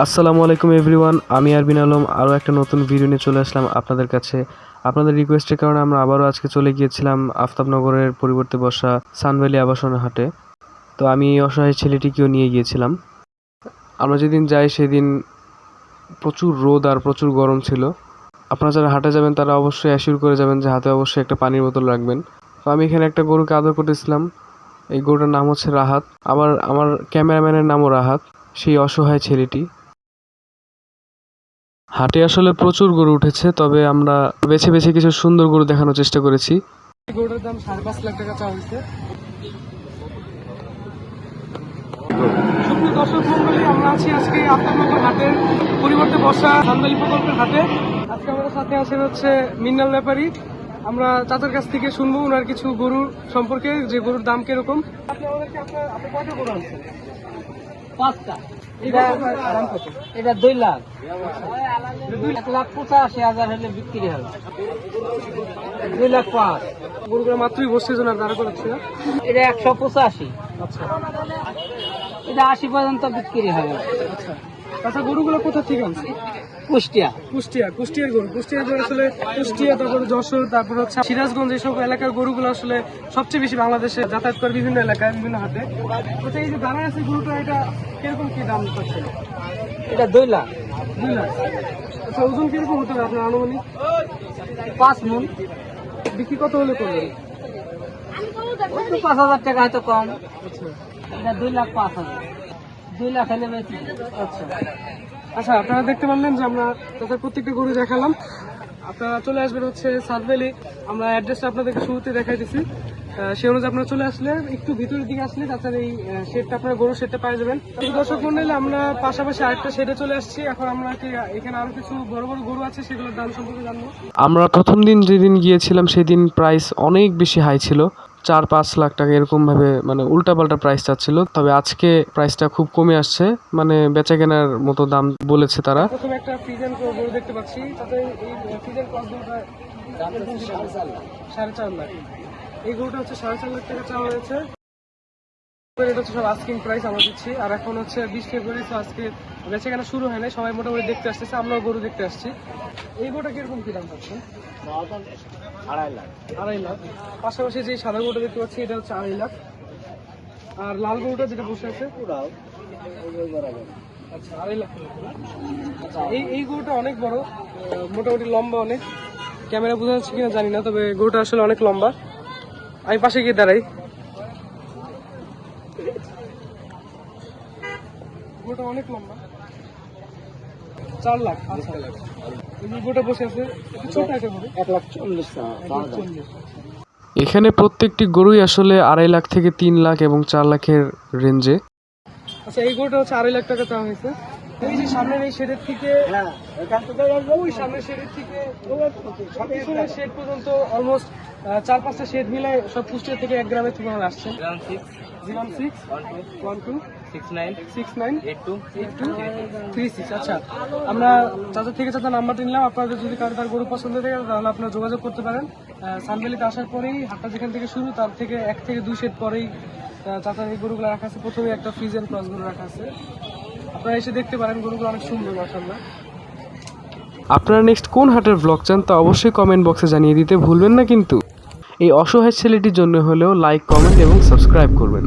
আসসালামু আলাইকুম এভরিওয়ান, আমি আরবিন আলম আরও একটা নতুন ভিডিও নিয়ে চলে আসলাম আপনাদের কাছে। আপনাদের রিকোয়েস্টের কারণে আমরা আবারও আজকে চলে গিয়েছিলাম আফতাবনগরের পরিবর্তে বসা সানভ্যালি আবাসন হাটে। তো আমি এই অসহায় ছেলেটিকেও নিয়ে গিয়েছিলাম। আমরা যেদিন যাই সেদিন প্রচুর রোদ আর প্রচুর গরম ছিল। আপনারা যারা হাটে যাবেন তারা অবশ্যই অ্যাসিওর করে যাবেন যে হাতে অবশ্যই একটা পানির বোতল রাখবেন। তো আমি এখানে একটা গরুকে আদর করতেছিলাম। এই গরুটার নাম হচ্ছে রাহাত, আবার আমার ক্যামেরাম্যানের নামও রাহাত, সেই অসহায় ছেলেটি। হাটে আসলে প্রচুর গরু উঠেছে, তবে আমরা বেছে বেছে কিছু সুন্দর গরু দেখানোর চেষ্টা করেছি। গরুটার দাম 5.5 লাখ টাকা চাওয়া হয়েছে। সুপ্রিয় দর্শক মন্ডলী, আমরা আছি আজকে আফতাবনগর হাটের পরিবর্তে বসা সানভ্যালি প্রকল্পের হাটে। আজকে আমাদের সাথে আছেন হচ্ছে মিন্নাল ব্যাপারী। আমরা চাচার কাছ থেকে শুনবো ওনার কিছু গরুর সম্পর্কে, যে গরুর দাম কিরকম। আপনি আমাদেরকে আপনি কয়টা গরু আনছেন? 5টা। দাম কত? এটা 2 লাখ। 1,85,000 হলে বিক্রি হবে। 2 লাখ 5। গরুগুলো মাত্রই বসছে জন্য দাঁড়া করাচ্ছে না। এটা 185। আচ্ছা এটা 80 পর্যন্ত বিক্রি হবে। আচ্ছা আচ্ছা, গরুগুলো কোথা থেকে আনছে? কুষ্টিয়া। কুষ্টিয়ার গরু আসলে কুষ্টিয়া, তারপরে যশোর, তারপর হচ্ছে সিরাজগঞ্জ, এইসব এলাকার গরুগুলো আসলে সবচেয়ে বেশি বাংলাদেশে যাতায়াত করে বিভিন্ন এলাকায়, বিভিন্ন হাটে। আচ্ছা, এই যে দাঁড়ায় আছে গরুটা, এটা কিরকম কি দাম করছে? এটা 2 লাখ। 2 লাখ। আচ্ছা, ওজন কিরকম হতে হবে আপনার আনুমানিক? 5 মণ। বিক্রি কত হলে করবেন? 5,000 টাকা হয়তো কম। আচ্ছা এটা 2 লাখ 5,000। 2 লাখ হলে বেশি। আচ্ছা আচ্ছা, আপনারা দেখতে পারলেন যে আমরা তাদের প্রত্যেকটা গরু দেখালাম। আপনারা চলে আসবেন হচ্ছে সানভ্যালি। আমরা অ্যাড্রেসটা আপনাদেরকে শুরুতে দেখাই দিচ্ছি। সেই অনুযায়ী আপনারা চলে আসলে একটু ভিতরের দিকে আসলে তাছাড়া এই শেডটা, আপনারা গরু শেডটা পেয়ে যাবেন। দর্শক মন্ডলী, আমরা পাশাপাশি আরেকটা শেডে চলে আসছি। এখন আমরা কি এখানে আরো কিছু বড় বড় গরু আছে, সেগুলোর দাম সম্পর্কে জানবো। আমরা প্রথম দিন যেদিন গিয়েছিলাম সেদিন প্রাইস অনেক বেশি হাই ছিল, 4-5 লাখ টাকা এরকম ভাবে, মানে উল্টাপাল্টা প্রাইস চাচ্ছিল। তবে আজকে প্রাইসটা খুব কমে আসছে, মানে বেচা কেনার মতো দাম বলেছে তারা। প্রথমে একটা ফ্রিজিয়ান গরু দেখতে পাচ্ছি, তাতে এই ফ্রিজিয়ান ক্রস গরুটা 4.5 লাখ। এই গরুটা হচ্ছে 4.5 লাখ টাকা চাওয়া হয়েছে। এটা হচ্ছে সব আস্কিং প্রাইস আমরা দিচ্ছি। আর এখন হচ্ছে 20 ফেব্রুয়ারি, তো আজকে বেচা কেনা শুরু হয় নাই, সবাই মোটামুটি দেখতে আসতেছে, আমরাও গরু দেখতে আসছি। এই গরুটা কিরকম কি দাম পাচ্ছেন? 2.5 লাখ। 2.5 লাখ। পাশাপাশি যে সাদা গরুটা দেখতে পাচ্ছি এটা হচ্ছে 2.5 লাখ। আর লাল গরুটা যেটা বসে আছে, আচ্ছা 2.5 লাখ। আচ্ছা, এই গরুটা অনেক বড়, মোটামুটি লম্বা অনেক। ক্যামেরা বোঝা যাচ্ছে কিনা জানি না, তবে গরুটা আসলে অনেক লম্বা। আমি পাশে গিয়ে দাঁড়াই। গরুটা অনেক লম্বা, 4 লাখ। আচ্ছা, এই গরুটা বসে আছে, ছোট একটা গরু, 1,40,000। এখানে প্রত্যেকটি গরুই আসলে 2.5 লাখ থেকে 3 লাখ এবং 4 লাখের রেঞ্জে। আচ্ছা, এই গরুটা হচ্ছে 2.5 লাখ টাকা চাওয়া হয়েছে। এই যে সামনের এই শেডের থেকে, ওই সামনের শেডের থেকে পিছনের শেড পর্যন্ত অলমোস্ট 4-5টা শেড মিলে সব কুষ্টিয়া থেকে 1 গ্রামের ঠিকানা আসছে। 016-12-69-82-36। আচ্ছা, আমরা চাচার থেকে চাচার নাম্বারটা নিলাম। আপনাদের যদি কারো তার গরু পছন্দ থাকে তাহলে আপনারা যোগাযোগ করতে পারেন। সানভ্যালিতে আসার পরেই হাটটা যেখান থেকে শুরু, তার থেকে 1 থেকে 2 শেড পরেই চাচার এই গরুগুলো রাখা আছে। প্রথমে একটা ফ্রিজিয়ান ক্রস গরু রাখা আছে, আপনারা এসে দেখতে পারেন। গরুগুলো অনেক সুন্দর মাশাআল্লাহ। আপনারা নেক্সট কোন হাটের ব্লগ চান তা অবশ্যই কমেন্ট বক্সে জানিয়ে দিতে ভুলবেন না কিন্তু। এই অসহায় ছেলেটির জন্য হলেও লাইক, কমেন্ট এবং সাবস্ক্রাইব করবেন।